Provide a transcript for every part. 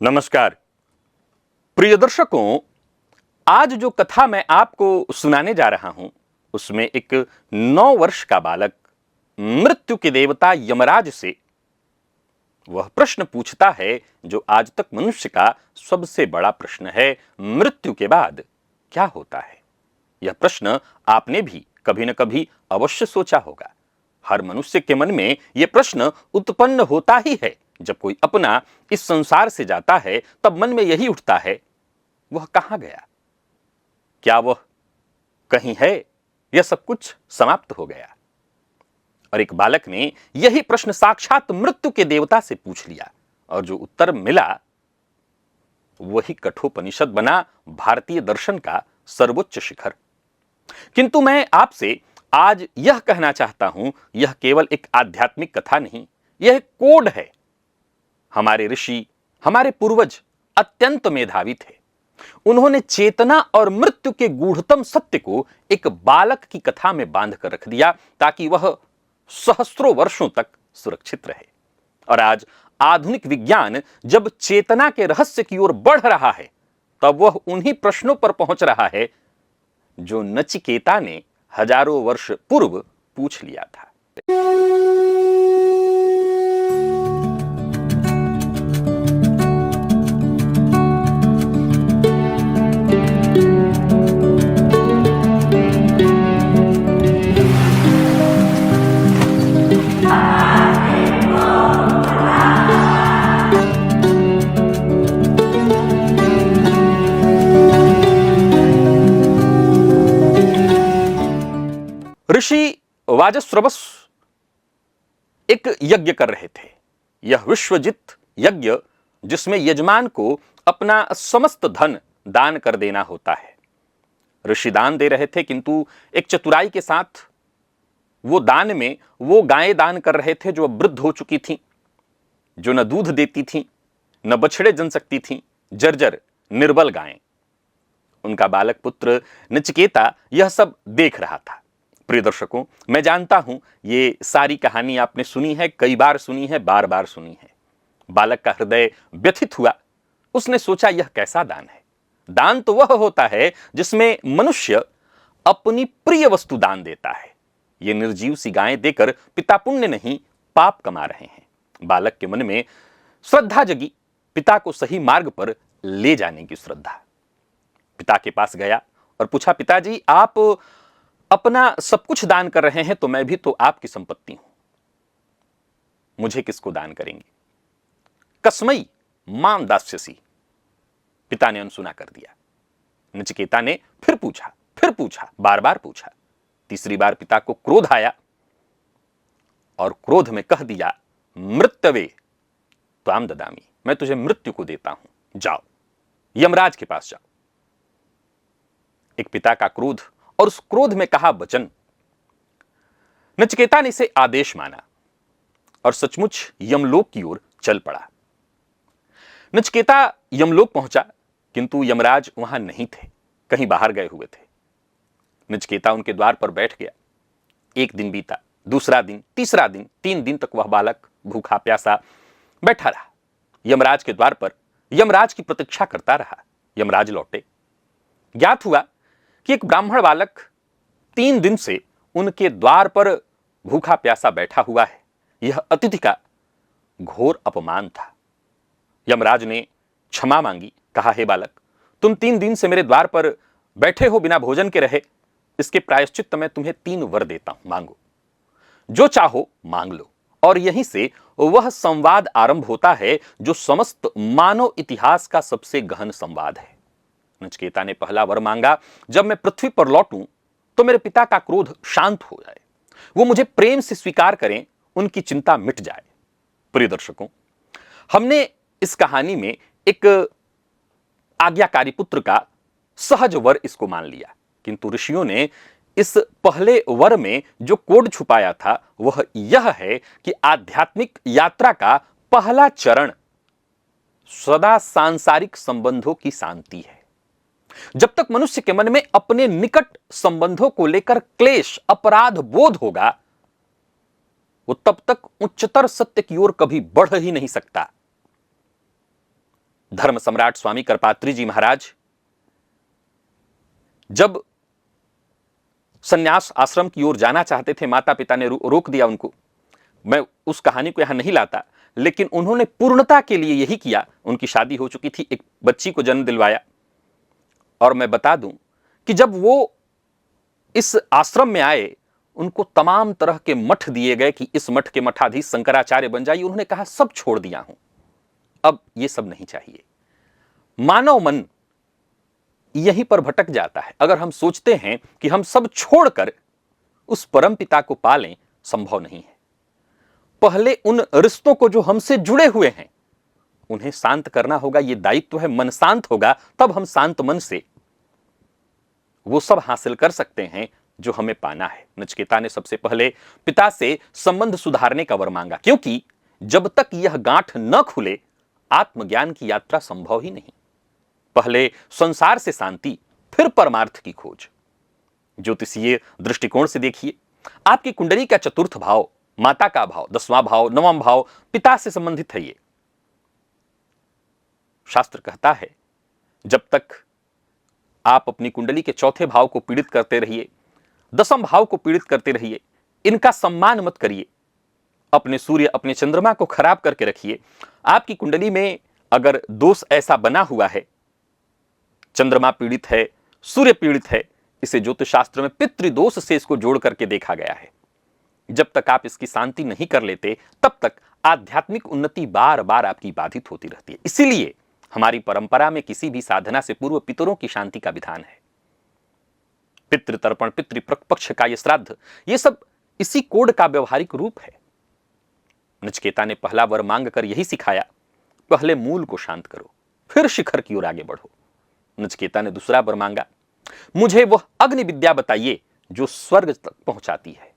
नमस्कार प्रिय दर्शकों, आज जो कथा मैं आपको सुनाने जा रहा हूं उसमें एक 9 वर्ष का बालक मृत्यु के देवता यमराज से वह प्रश्न पूछता है जो आज तक मनुष्य का सबसे बड़ा प्रश्न है। मृत्यु के बाद क्या होता है? यह प्रश्न आपने भी कभी न कभी अवश्य सोचा होगा। हर मनुष्य के मन में यह प्रश्न उत्पन्न होता ही है। जब कोई अपना इस संसार से जाता है तब मन में यही उठता है, वह कहां गया? क्या वह कहीं है या सब कुछ समाप्त हो गया? और एक बालक ने यही प्रश्न साक्षात मृत्यु के देवता से पूछ लिया और जो उत्तर मिला वही कठोपनिषद बना भारतीय दर्शन का सर्वोच्च शिखर। किंतु मैं आपसे आज यह कहना चाहता हूं, यह केवल एक आध्यात्मिक कथा नहीं, यह एक कोड है। हमारे ऋषि, हमारे पूर्वज अत्यंत मेधावी थे। उन्होंने चेतना और मृत्यु के गूढ़तम सत्य को एक बालक की कथा में बांध कर रख दिया ताकि वह सहस्त्रों वर्षों तक सुरक्षित रहे। और आज आधुनिक विज्ञान जब चेतना के रहस्य की ओर बढ़ रहा है तब वह उन्हीं प्रश्नों पर पहुंच रहा है जो नचिकेता ने हजारों वर्ष पूर्व पूछ लिया था। ऋषि वाजस्रवस एक यज्ञ कर रहे थे। यह विश्वजित यज्ञ जिसमें यजमान को अपना समस्त धन दान कर देना होता है। ऋषि दान दे रहे थे किंतु एक चतुराई के साथ वो दान में वो गायें दान कर रहे थे जो वृद्ध हो चुकी थीं, जो न दूध देती थीं, न बछड़े जन सकती थीं, जर्जर निर्बल गायें। उनका बालक पुत्र नचिकेता यह सब देख रहा था। प्रिय दर्शकों, मैं जानता हूं ये सारी कहानी आपने सुनी है, कई बार सुनी है, बार बार सुनी है। बालक का हृदय व्यथित हुआ। उसने सोचा यह कैसा दान है? दान तो वह होता है जिसमें मनुष्य अपनी प्रिय वस्तु दान देता है। ये निर्जीव सी गायें देकर पिता पुण्य नहीं पाप कमा रहे हैं। बालक के मन में श्रद्धा जगी, पिता को सही मार्ग पर ले जाने की श्रद्धा। पिता के पास गया और पूछा, पिताजी आप अपना सब कुछ दान कर रहे हैं तो मैं भी तो आपकी संपत्ति हूं, मुझे किसको दान करेंगे? कस्मई मां दास्यसी, पिता ने अनसुना कर दिया। नचिकेता ने फिर पूछा, बार बार पूछा। तीसरी बार पिता को क्रोध आया और क्रोध में कह दिया, मृत्यवे त्वाम ददामी, मैं तुझे मृत्यु को देता हूं, जाओ यमराज के पास जाओ। एक पिता का क्रोध और उस क्रोध में कहा वचन। नचिकेता ने इसे आदेश माना और सचमुच यमलोक की ओर चल पड़ा। नचिकेता यमलोक पहुंचा किंतु यमराज वहां नहीं थे, कहीं बाहर गए हुए थे। नचिकेता उनके द्वार पर बैठ गया। एक दिन बीता, दूसरा दिन, तीसरा दिन, 3 दिन तक वह बालक भूखा प्यासा बैठा रहा। यमराज के द्वार पर यमराज की प्रतीक्षा करता रहा। यमराज लौटे। ज्ञात हुआ कि एक ब्राह्मण बालक 3 दिन से उनके द्वार पर भूखा प्यासा बैठा हुआ है। यह अतिथि का घोर अपमान था। यमराज ने क्षमा मांगी, कहा, हे बालक, तुम 3 दिन से मेरे द्वार पर बैठे हो बिना भोजन के रहे, इसके प्रायश्चित मैं तुम्हें 3 वर देता हूं, मांगो, जो चाहो मांग लो। और यहीं से वह संवाद आरंभ होता है जो समस्त मानव इतिहास का सबसे गहन संवाद है। नचिकेता ने पहला वर मांगा, जब मैं पृथ्वी पर लौटूं तो मेरे पिता का क्रोध शांत हो जाए, वो मुझे प्रेम से स्वीकार करें, उनकी चिंता मिट जाए। प्रिय दर्शकों, हमने इस कहानी में एक आज्ञाकारी पुत्र का सहज वर इसको मान लिया, किंतु ऋषियों ने इस पहले वर में जो कोड छुपाया था वह यह है कि आध्यात्मिक यात्रा का पहला चरण सदा सांसारिक संबंधों की शांति है। जब तक मनुष्य के मन में अपने निकट संबंधों को लेकर क्लेश, अपराध बोध होगा, वो तब तक उच्चतर सत्य की ओर कभी बढ़ ही नहीं सकता। धर्म सम्राट स्वामी करपात्री जी महाराज जब संन्यास आश्रम की ओर जाना चाहते थे, माता पिता ने रोक दिया उनको। मैं उस कहानी को यहां नहीं लाता, लेकिन उन्होंने पूर्णता के लिए यही किया। उनकी शादी हो चुकी थी, एक बच्ची को जन्म दिलवाया। और मैं बता दूं कि जब वो इस आश्रम में आए, उनको तमाम तरह के मठ दिए गए कि इस मठ के मठाधीश शंकराचार्य बन जाइए। उन्होंने कहा सब छोड़ दिया हूं, अब ये सब नहीं चाहिए। मानव मन यहीं पर भटक जाता है। अगर हम सोचते हैं कि हम सब छोड़कर उस परम पिता को पालें, संभव नहीं है। पहले उन रिश्तों को जो हमसे जुड़े हुए हैं उन्हें शांत करना होगा, ये दायित्व है। मन शांत होगा तब हम शांत मन से वो सब हासिल कर सकते हैं जो हमें पाना है। नचिकेता ने सबसे पहले पिता से संबंध सुधारने का वर मांगा, क्योंकि जब तक यह गांठ न खुले आत्मज्ञान की यात्रा संभव ही नहीं। पहले संसार से शांति, फिर परमार्थ की खोज। ज्योतिषीय दृष्टिकोण से देखिए, आपकी कुंडली का चतुर्थ भाव, माता का भाव, 10वां भाव, 9वां भाव पिता से संबंधित है। ये शास्त्र कहता है जब तक आप अपनी कुंडली के चौथे भाव को पीड़ित करते रहिए, 10वें भाव को पीड़ित करते रहिए, इनका सम्मान मत करिए, अपने सूर्य अपने चंद्रमा को खराब करके रखिए। आपकी कुंडली में अगर दोष ऐसा बना हुआ है, चंद्रमा पीड़ित है, सूर्य पीड़ित है, इसे ज्योतिष शास्त्र में पितृदोष से इसको जोड़ करके देखा गया है। जब तक आप इसकी शांति नहीं कर लेते, तब तक आध्यात्मिक उन्नति बार बार आपकी बाधित होती रहती है। इसीलिए हमारी परंपरा में किसी भी साधना से पूर्व पितरों की शांति का विधान है। पितृतर्पण, पितृपक्ष का ये श्राद्ध, ये सब इसी कोड का व्यवहारिक रूप है। नचिकेता ने पहला वर मांग कर यही सिखाया, पहले मूल को शांत करो, फिर शिखर की ओर आगे बढ़ो। नचिकेता ने दूसरा वर मांगा, मुझे वह अग्नि विद्या बताइए जो स्वर्ग तक पहुंचाती है,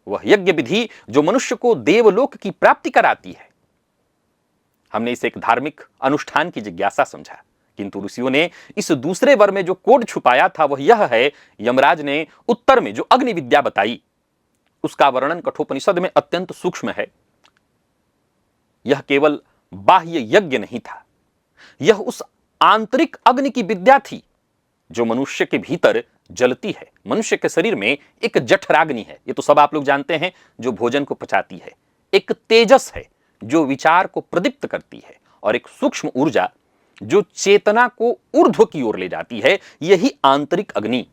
वह यज्ञ विधि जो मनुष्य को देवलोक की प्राप्ति कराती है। हमने इसे एक धार्मिक अनुष्ठान की जिज्ञासा समझा, किंतु ऋषियों ने इस दूसरे वर में जो कोड छुपाया था वह यह है। यमराज ने उत्तर में जो अग्नि विद्या बताई, उसका वर्णन कठोपनिषद में अत्यंत सूक्ष्म है। यह केवल बाह्य यज्ञ नहीं था, यह उस आंतरिक अग्नि की विद्या थी जो मनुष्य के भीतर जलती है। मनुष्य के शरीर में एक जठराग्नि है, ये तो सब आप लोग जानते हैं, जो भोजन को पचाती है। एक तेजस है जो विचार को प्रदीप्त करती है, और एक सूक्ष्म ऊर्जा जो चेतना को ऊर्ध्व की ओर ले जाती है। यही आंतरिक अग्नि,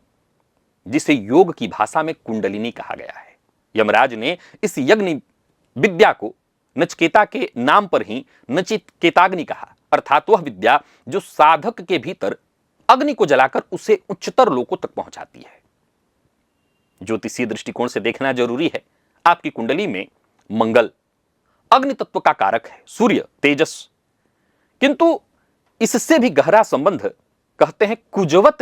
जिसे योग की भाषा में कुंडलिनी कहा गया है। यमराज ने इस यज्ञ विद्या को नचिकेता के नाम पर ही नचिकेताग्नि कहा, अर्थात वह विद्या जो साधक के भीतर अग्नि को जलाकर उसे उच्चतर लोकों तक पहुंचाती है। ज्योतिषीय दृष्टिकोण से देखना जरूरी है। आपकी कुंडली में मंगल अग्नि तत्व का कारक है, सूर्य तेजस, किंतु इससे भी गहरा संबंध कहते हैं कुजवत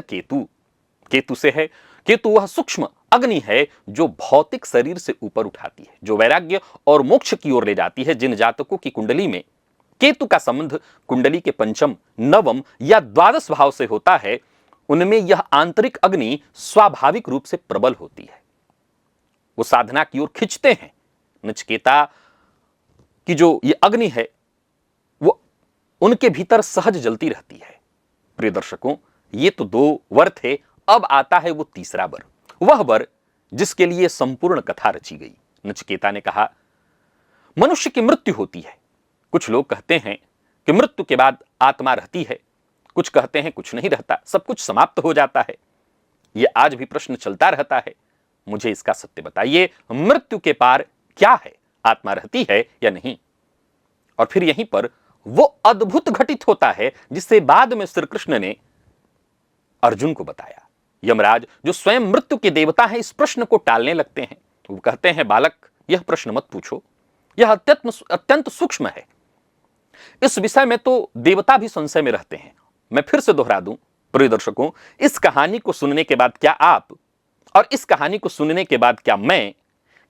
केतु से है। केतु वह सूक्ष्म अग्नि है जो भौतिक शरीर से ऊपर उठाती है, जो वैराग्य और मोक्ष की ओर ले जाती है। जिन जातकों की कुंडली में केतु का संबंध कुंडली के पंचम, नवम या द्वादश भाव से होता है, उनमें यह आंतरिक अग्नि स्वाभाविक रूप से प्रबल होती है, वो साधना की ओर खींचते हैं। नचिकेता की जो ये अग्नि है वो उनके भीतर सहज जलती रहती है। प्रिय दर्शकों, ये तो 2 वर थे, अब आता है वो तीसरा वर, वह वर जिसके लिए संपूर्ण कथा रची गई। नचिकेता ने कहा, मनुष्य की मृत्यु होती है। कुछ लोग कहते हैं कि मृत्यु के बाद आत्मा रहती है, कुछ कहते हैं कुछ नहीं रहता, सब कुछ समाप्त हो जाता है। यह आज भी प्रश्न चलता रहता है। मुझे इसका सत्य बताइए, मृत्यु के पार क्या है, आत्मा रहती है या नहीं? और फिर यहीं पर वो अद्भुत घटित होता है जिसे बाद में श्री कृष्ण ने अर्जुन को बताया। यमराज जो स्वयं मृत्यु के देवता हैं, इस प्रश्न को टालने लगते हैं। वो कहते हैं, बालक यह प्रश्न मत पूछो, यह अत्यंत सूक्ष्म है। इस विषय में तो देवता भी संशय में रहते हैं। मैं फिर से दोहरा दूं प्रिय दर्शकों, इस कहानी को सुनने के बाद क्या आप, और इस कहानी को सुनने के बाद क्या मैं,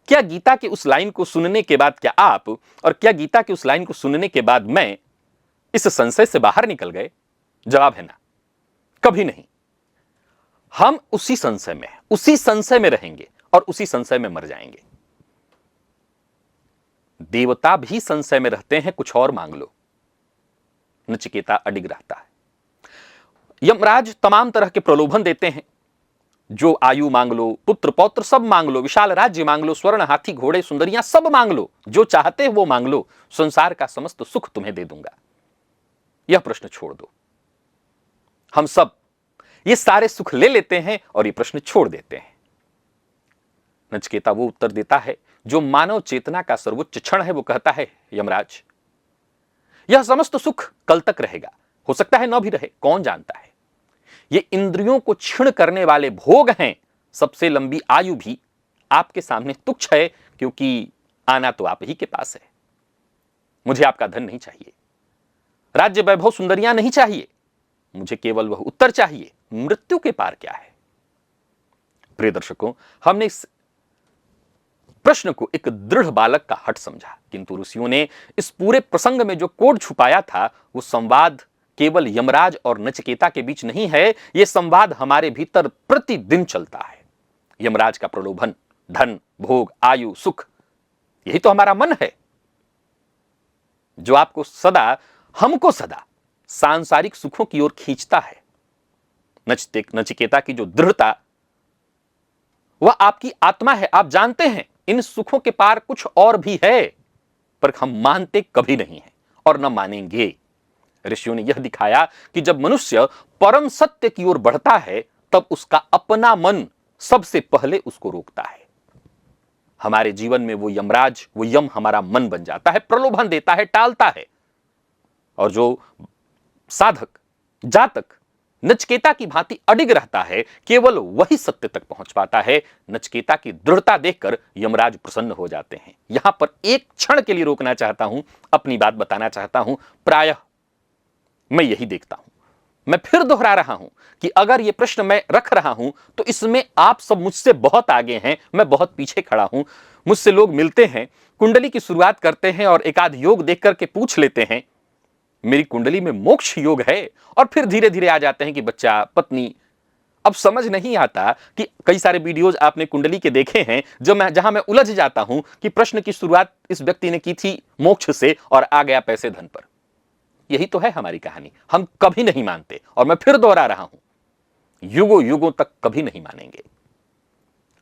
क्या गीता की उस लाइन को सुनने के बाद क्या आप, और क्या गीता की उस लाइन को सुनने के बाद मैं इस संशय से बाहर निकल गए? जवाब है ना, कभी नहीं। हम उसी संशय में हैं, उसी संशय में रहेंगे और उसी संशय में मर जाएंगे। देवता भी संशय में रहते हैं, कुछ और मांग लो। नचिकेता अडिग रहता है। यमराज तमाम तरह के प्रलोभन देते हैं, जो आयु मांग लो, पुत्र पौत्र सब मांग लो, विशाल राज्य मांग लो, स्वर्ण हाथी घोड़े सुंदरियां सब मांग लो, जो चाहते हो वो मांग लो, संसार का समस्त सुख तुम्हें दे दूंगा। यह प्रश्न छोड़ दो। हम सब ये सारे सुख ले लेते हैं और ये प्रश्न छोड़ देते हैं। नचिकेता वो उत्तर देता है जो मानव चेतना का सर्वोच्च क्षण है। वो कहता है, यमराज, यह समस्त सुख कल तक रहेगा, हो सकता है न भी रहे, कौन जानता है। ये इंद्रियों को क्षीण करने वाले भोग हैं। सबसे लंबी आयु भी आपके सामने तुच्छ है, क्योंकि आना तो आप ही के पास है। मुझे आपका धन नहीं चाहिए, राज्य वैभव सुंदरियां नहीं चाहिए, मुझे केवल वह उत्तर चाहिए, मृत्यु के पार क्या है। प्रिय दर्शकों, हमने इस प्रश्न को एक दृढ़ बालक का हठ समझा, किंतु ऋषियों ने इस पूरे प्रसंग में जो कोड छुपाया था, वो संवाद केवल यमराज और नचिकेता के बीच नहीं है। यह संवाद हमारे भीतर प्रतिदिन चलता है। यमराज का प्रलोभन, धन, भोग, आयु, सुख, यही तो हमारा मन है, जो आपको सदा, हमको सदा सांसारिक सुखों की ओर खींचता है। नचिकेता की जो दृढ़ता, वह आपकी आत्मा है। आप जानते हैं इन सुखों के पार कुछ और भी है, पर हम मानते कभी नहीं है और न मानेंगे। ऋषियों ने यह दिखाया कि जब मनुष्य परम सत्य की ओर बढ़ता है, तब उसका अपना मन सबसे पहले उसको रोकता है। हमारे जीवन में वो यमराज, वो यम हमारा मन बन जाता है, प्रलोभन देता है, टालता है। और जो साधक, जातक नचिकेता की भांति अडिग रहता है, केवल वही सत्य तक पहुंच पाता है। नचिकेता की दृढ़ता देखकर यमराज प्रसन्न हो जाते हैं। यहां पर एक क्षण के लिए रोकना चाहता हूं, अपनी बात बताना चाहता हूं। प्रायः मैं यही देखता हूं, मैं फिर दोहरा रहा हूं कि अगर यह प्रश्न मैं रख रहा हूं तो इसमें आप सब मुझसे बहुत आगे हैं, मैं बहुत पीछे खड़ा हूं। मुझसे लोग मिलते हैं, कुंडली की शुरुआत करते हैं और एक आध योग देख करके पूछ लेते हैं, मेरी कुंडली में मोक्ष योग है, और फिर धीरे धीरे आ जाते हैं कि बच्चा, पत्नी। अब समझ नहीं आता कि कई सारे वीडियोज आपने कुंडली के देखे हैं जहां मैं उलझ जाता हूं कि प्रश्न की शुरुआत इस व्यक्ति ने की थी मोक्ष से और आ गया पैसे धन पर। यही तो है हमारी कहानी। हम कभी नहीं मानते, और मैं फिर दोहरा रहा हूं, युगों युगों तक कभी नहीं मानेंगे।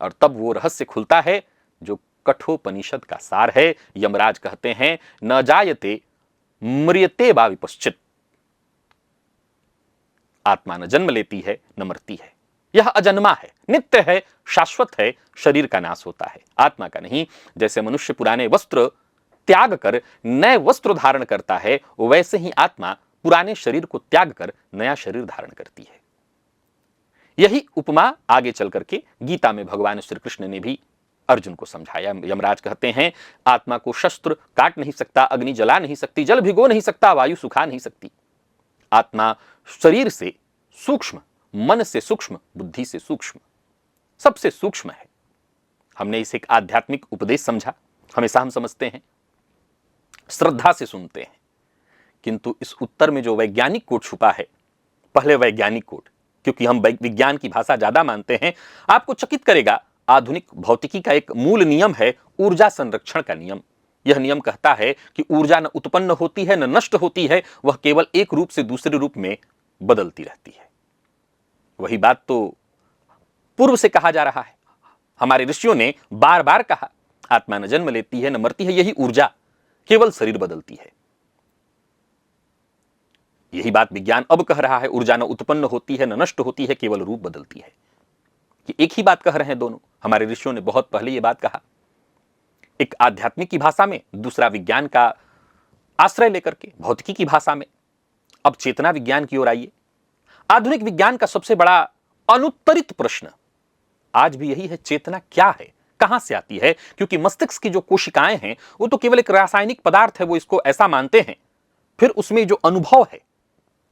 और तब वो रहस्य खुलता है जो कठोपनिषद का सार है। यमराज कहते हैं, न जायते म्रियते वा विपश्चित। आत्मा न जन्म लेती है न मरती है, यह अजन्मा है, नित्य है, शाश्वत है। शरीर का नाश होता है, आत्मा का नहीं। जैसे मनुष्य पुराने वस्त्र त्याग कर नए वस्त्र धारण करता है, वैसे ही आत्मा पुराने शरीर को त्याग कर नया शरीर धारण करती है। यही उपमा आगे चल करके गीता में भगवान श्री कृष्ण ने भी अर्जुन को समझाया। यमराज कहते हैं, आत्मा को शस्त्र काट नहीं सकता, अग्नि जला नहीं सकती, जल भिगो नहीं सकता, वायु सुखा नहीं सकती। आत्मा शरीर से सूक्ष्म, मन से सूक्ष्म, बुद्धि से सूक्ष्म, सबसे सूक्ष्म है। हमने इसे एक आध्यात्मिक उपदेश समझा। हमेशा हम समझते हैं, श्रद्धा से सुनते हैं, किंतु इस उत्तर में जो वैज्ञानिक कोड छुपा है, पहले वैज्ञानिक कोड, क्योंकि हम विज्ञान की भाषा ज्यादा मानते हैं, आपको चकित करेगा। आधुनिक भौतिकी का एक मूल नियम है ऊर्जा संरक्षण का नियम। यह नियम कहता है कि ऊर्जा न उत्पन्न होती है न नष्ट होती है, वह केवल एक रूप से दूसरे रूप में बदलती रहती है। वही बात तो पूर्व से कहा जा रहा है। हमारे ऋषियों ने बार बार कहा, आत्मा न जन्म लेती है न मरती है, यही ऊर्जा, केवल शरीर बदलती है। यही बात विज्ञान अब कह रहा है, ऊर्जा न उत्पन्न होती है न नष्ट होती है, केवल रूप बदलती है। कि एक ही बात कह रहे हैं दोनों। हमारे ऋषियों ने बहुत पहले यह बात कहा, एक आध्यात्मिक की भाषा में, दूसरा विज्ञान का आश्रय लेकर के भौतिकी की भाषा में। अब चेतना विज्ञान की ओर आइए। आधुनिक विज्ञान का सबसे बड़ा अनुत्तरित प्रश्न आज भी यही है, चेतना क्या है, कहां से आती है? क्योंकि मस्तिष्क की जो कोशिकाएं हैं वो तो केवल एक रासायनिक पदार्थ है, वो इसको ऐसा मानते हैं। फिर उसमें जो अनुभव है,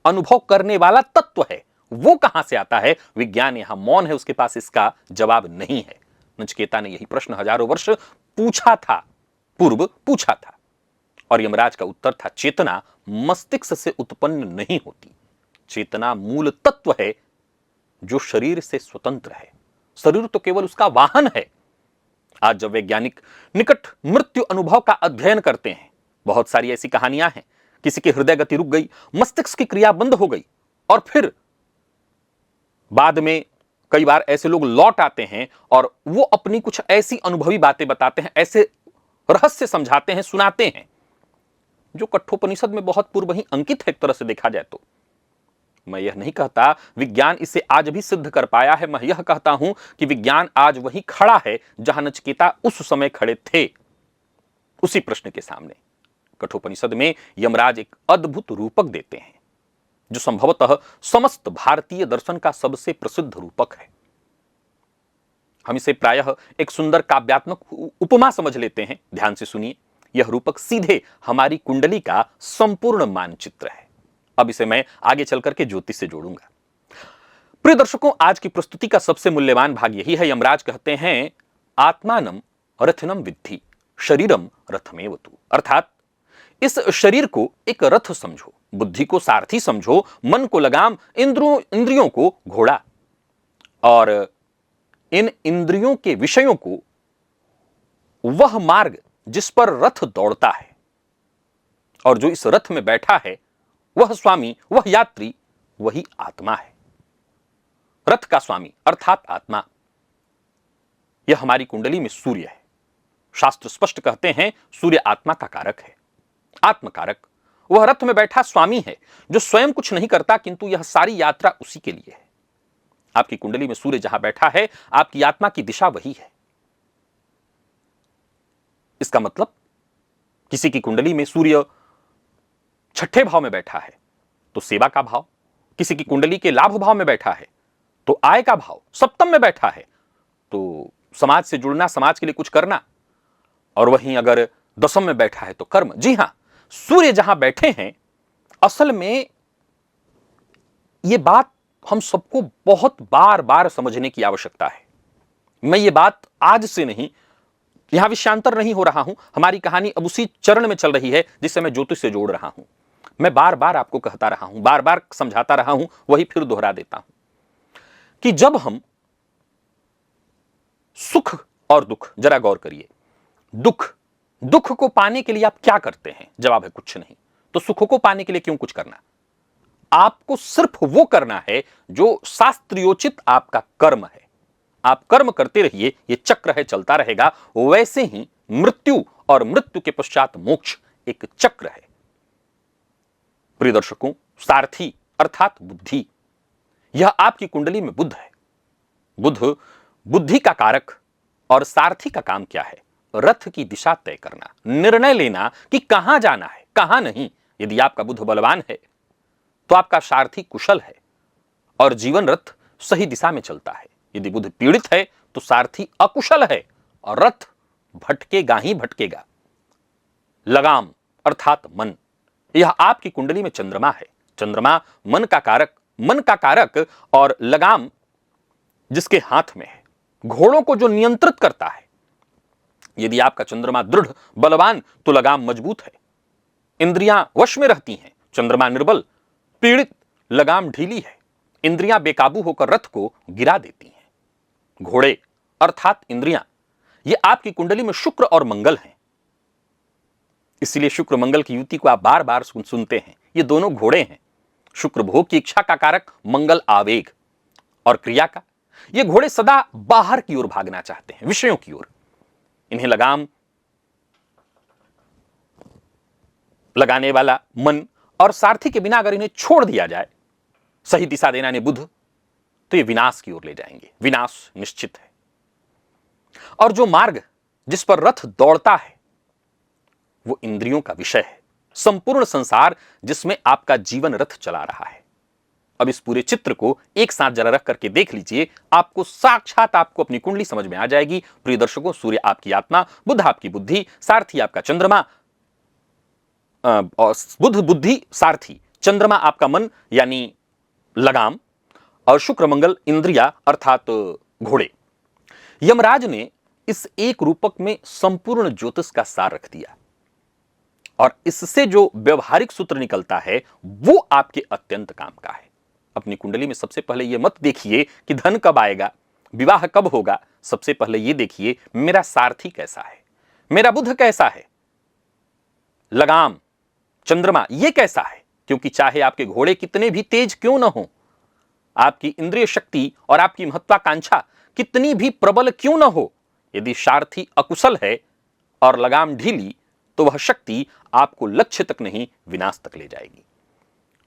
अनुभव करने वाला तत्व है, वो कहां से आता है? विज्ञान यहां मौन है, उसके पास इसका जवाब नहीं है। नचिकेता ने यही प्रश्न हजारों वर्ष पूछा था, पूर्व पूछा था, और यमराज का उत्तर था, चेतना मस्तिष्क से उत्पन्न नहीं होती। चेतना मूल तत्व है जो शरीर से स्वतंत्र है। शरीर तो केवल उसका वाहन है। आज जब वैज्ञानिक निकट मृत्यु अनुभव का अध्ययन करते हैं, बहुत सारी ऐसी कहानियां हैं, किसी की हृदय गति रुक गई, मस्तिष्क की क्रिया बंद हो गई, और फिर बाद में कई बार ऐसे लोग लौट आते हैं और वो अपनी कुछ ऐसी अनुभवी बातें बताते हैं, ऐसे रहस्य समझाते हैं, सुनाते हैं, जो कठोपनिषद में बहुत पूर्व ही अंकित है। एक तरह से देखा जाए तो मैं यह नहीं कहता विज्ञान इसे आज भी सिद्ध कर पाया है, मैं यह कहता हूं कि विज्ञान आज वहीं खड़ा है जहां नचिकेता उस समय खड़े थे, उसी प्रश्न के सामने। कठोपनिषद में यमराज एक अद्भुत रूपक देते हैं जो संभवतः समस्त भारतीय दर्शन का सबसे प्रसिद्ध रूपक है। हम इसे प्रायः एक सुंदर काव्यात्मक उपमा समझ लेते हैं। ध्यान से सुनिए, यह रूपक सीधे हमारी कुंडली का संपूर्ण मानचित्र है। अब इसे मैं आगे चलकर के ज्योतिष से जोड़ूंगा। प्रिय दर्शकों, आज की प्रस्तुति का सबसे मूल्यवान भाग यही है। यमराज कहते हैं आत्मानम रथिनम विद्धि शरीरम रथमेव तु, अर्थात इस शरीर को एक रथ समझो, बुद्धि को सारथी समझो, मन को लगाम, इंद्रियों को घोड़ा, और इन इंद्रियों के विषयों को वह मार्ग जिस पर रथ दौड़ता है, और जो इस रथ में बैठा है वह स्वामी, वह यात्री, वही आत्मा है। रथ का स्वामी अर्थात आत्मा, यह हमारी कुंडली में सूर्य है। शास्त्र स्पष्ट कहते हैं सूर्य आत्मा का कारक है, आत्मकारक। वह रथ में बैठा स्वामी है जो स्वयं कुछ नहीं करता, किंतु यह सारी यात्रा उसी के लिए है। आपकी कुंडली में सूर्य जहां बैठा है, आपकी आत्मा की दिशा वही है। इसका मतलब किसी की कुंडली में सूर्य छठे भाव में बैठा है तो सेवा का भाव, किसी की कुंडली के लाभ भाव में बैठा है तो आय का भाव, सप्तम में बैठा है तो समाज से जुड़ना, समाज के लिए कुछ करना, और वहीं अगर दशम में बैठा है तो कर्म। जी हां, सूर्य जहां बैठे हैं, असल में यह बात हम सबको बहुत बार बार समझने की आवश्यकता है। मैं ये बात आज से नहीं, यहां विषयांतर नहीं हो रहा हूं, हमारी कहानी अब उसी चरण में चल रही है जिससे मैं ज्योतिष से जोड़ रहा हूं। मैं बार बार आपको कहता रहा हूं, बार बार समझाता रहा हूं, वही फिर दोहरा देता हूं कि जब हम सुख और दुख, जरा गौर करिए, दुख को पाने के लिए आप क्या करते हैं? जवाब है कुछ नहीं। तो सुख को पाने के लिए क्यों कुछ करना? आपको सिर्फ वो करना है जो शास्त्रोचित आपका कर्म है। आप कर्म करते रहिए, ये चक्र है, चलता रहेगा। वैसे ही मृत्यु और मृत्यु के पश्चात मोक्ष एक चक्र है। प्रिय दर्शकों, सारथी अर्थात बुद्धि, यह आपकी कुंडली में बुध है। बुध बुद्धि का कारक, और सारथी का काम क्या है? रथ की दिशा तय करना, निर्णय लेना कि कहां जाना है, कहां नहीं। यदि आपका बुध बलवान है तो आपका सारथी कुशल है और जीवन रथ सही दिशा में चलता है। यदि बुध पीड़ित है तो सारथी अकुशल है और रथ भटकेगा ही भटकेगा। लगाम अर्थात मन, यह आपकी कुंडली में चंद्रमा है। चंद्रमा मन का कारक और लगाम जिसके हाथ में है, घोड़ों को जो नियंत्रित करता है। यदि आपका चंद्रमा दृढ़ बलवान तो लगाम मजबूत है, इंद्रियां वश में रहती हैं। चंद्रमा निर्बल पीड़ित, लगाम ढीली है, इंद्रियां बेकाबू होकर रथ को गिरा देती हैं। घोड़े अर्थात इंद्रियां, ये आपकी कुंडली में शुक्र और मंगल हैं। इसलिए शुक्र मंगल की युति को आप बार बार सुनते हैं। ये दोनों घोड़े हैं। शुक्र भोग की इच्छा का कारक, मंगल आवेग और क्रिया का। ये घोड़े सदा बाहर की ओर भागना चाहते हैं, विषयों की ओर। इन्हें लगाम लगाने वाला मन और सारथी के बिना अगर इन्हें छोड़ दिया जाए, सही दिशा देना ने बुध, तो ये विनाश की ओर ले जाएंगे। विनाश निश्चित है। और जो मार्ग जिस पर रथ दौड़ता है वो इंद्रियों का विषय है। संपूर्ण संसार जिसमें आपका जीवन रथ चला रहा है। अब इस पूरे चित्र को एक साथ जरा रख करके देख लीजिए, आपको साक्षात आपको अपनी कुंडली समझ में आ जाएगी। प्रिय दर्शकों, सूर्य आपकी आत्मा, बुध आपकी बुद्धि, सारथी आपका चंद्रमा, बुध बुद्धि सारथी, चंद्रमा आपका मन यानी लगाम, और शुक्र मंगल इंद्रिया अर्थात घोड़े। यमराज ने इस एक रूपक में संपूर्ण ज्योतिष का सार रख दिया, और इससे जो व्यवहारिक सूत्र निकलता है वो आपके अत्यंत काम का है। अपनी कुंडली में सबसे पहले यह मत देखिए कि धन कब आएगा, विवाह कब होगा। सबसे पहले यह देखिए मेरा सारथी कैसा है, मेरा बुध कैसा है, लगाम चंद्रमा ये कैसा है? क्योंकि चाहे आपके घोड़े कितने भी तेज क्यों न हो, आपकी इंद्रिय शक्ति और आपकी महत्वाकांक्षा कितनी भी प्रबल क्यों न हो, यदि सारथी अकुशल है और लगाम ढीली, तो वह शक्ति आपको लक्ष्य तक नहीं, विनाश तक ले जाएगी।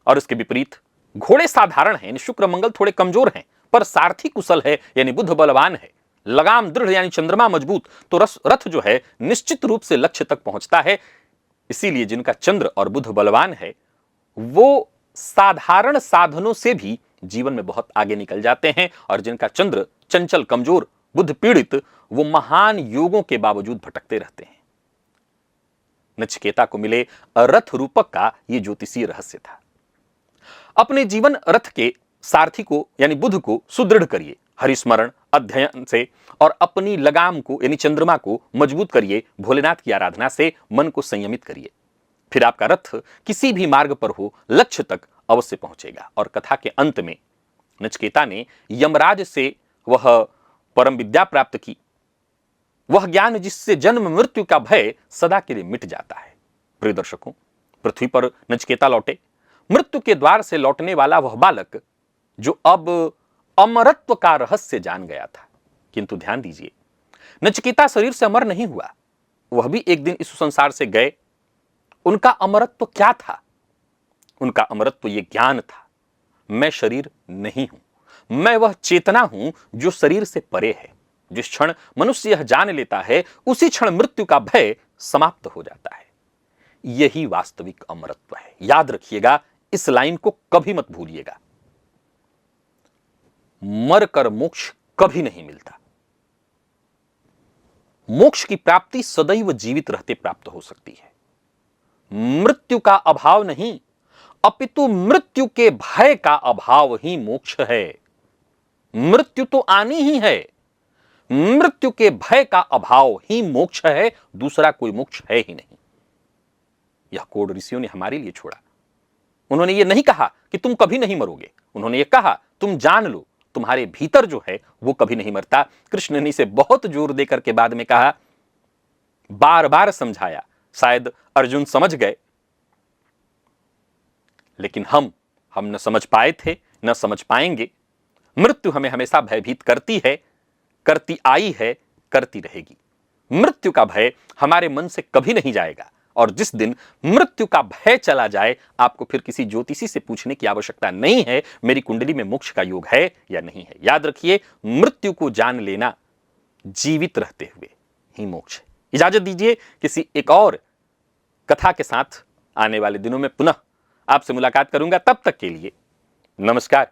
और इसके विपरीत घोड़े साधारण हैं, शुक्र मंगल थोड़े कमजोर हैं, पर सारथी कुशल है यानी बुध बलवान है, लगाम दृढ़ यानी चंद्रमा मजबूत, तो रथ जो है निश्चित रूप से लक्ष्य तक पहुंचता है। इसीलिए जिनका चंद्र और बुध बलवान है वो साधारण साधनों से भी जीवन में बहुत आगे निकल जाते हैं, और जिनका चंद्र चंचल कमजोर बुध पीड़ित, वो महान योगों के बावजूद भटकते रहते हैं। नचिकेता को मिले रथ रूपक का यह ज्योतिषीय रहस्य था। अपने जीवन रथ के सारथी को यानी बुध को सुदृढ़ करिए हरिस्मरण अध्ययन से, और अपनी लगाम को यानी चंद्रमा को मजबूत करिए भोलेनाथ की आराधना से, मन को संयमित करिए। फिर आपका रथ किसी भी मार्ग पर हो, लक्ष्य तक अवश्य पहुंचेगा। और कथा के अंत में नचिकेता ने यमराज से वह परम विद्या प्राप्त की, वह ज्ञान जिससे जन्म मृत्यु का भय सदा के लिए मिट जाता है। प्रिय दर्शकों, पृथ्वी पर नचिकेता लौटे, मृत्यु के द्वार से लौटने वाला वह बालक जो अब अमरत्व का रहस्य जान गया था। किंतु ध्यान दीजिए, नचिकेता शरीर से अमर नहीं हुआ, वह भी एक दिन इस संसार से गए। उनका अमरत्व क्या था? उनका अमरत्व यह ज्ञान था, मैं शरीर नहीं हूं, मैं वह चेतना हूं जो शरीर से परे है। जिस क्षण मनुष्य यह जान लेता है, उसी क्षण मृत्यु का भय समाप्त हो जाता है। यही वास्तविक अमरत्व है। याद रखिएगा, इस लाइन को कभी मत भूलिएगा। मरकर मोक्ष कभी नहीं मिलता। मोक्ष की प्राप्ति सदैव जीवित रहते प्राप्त हो सकती है। मृत्यु का अभाव नहीं, अपितु मृत्यु के भय का अभाव ही मोक्ष है। मृत्यु तो आनी ही है, मृत्यु के भय का अभाव ही मोक्ष है, दूसरा कोई मोक्ष है ही नहीं। यह कोड ऋषियों ने हमारे लिए छोड़ा। उन्होंने यह नहीं कहा कि तुम कभी नहीं मरोगे, उन्होंने यह कहा तुम जान लो तुम्हारे भीतर जो है वो कभी नहीं मरता। कृष्ण ने इसे बहुत जोर देकर के बाद में कहा, बार बार समझाया, शायद अर्जुन समझ गए, लेकिन हम न समझ पाए थे, न समझ पाएंगे। मृत्यु हमें हमेशा भयभीत करती है, करती आई है, करती रहेगी। मृत्यु का भय हमारे मन से कभी नहीं जाएगा, और जिस दिन मृत्यु का भय चला जाए, आपको फिर किसी ज्योतिषी से पूछने की आवश्यकता नहीं है मेरी कुंडली में मोक्ष का योग है या नहीं है। याद रखिए, मृत्यु को जान लेना जीवित रहते हुए ही मोक्ष है। इजाजत दीजिए, किसी एक और कथा के साथ आने वाले दिनों में पुनः आपसे मुलाकात करूंगा। तब तक के लिए नमस्कार।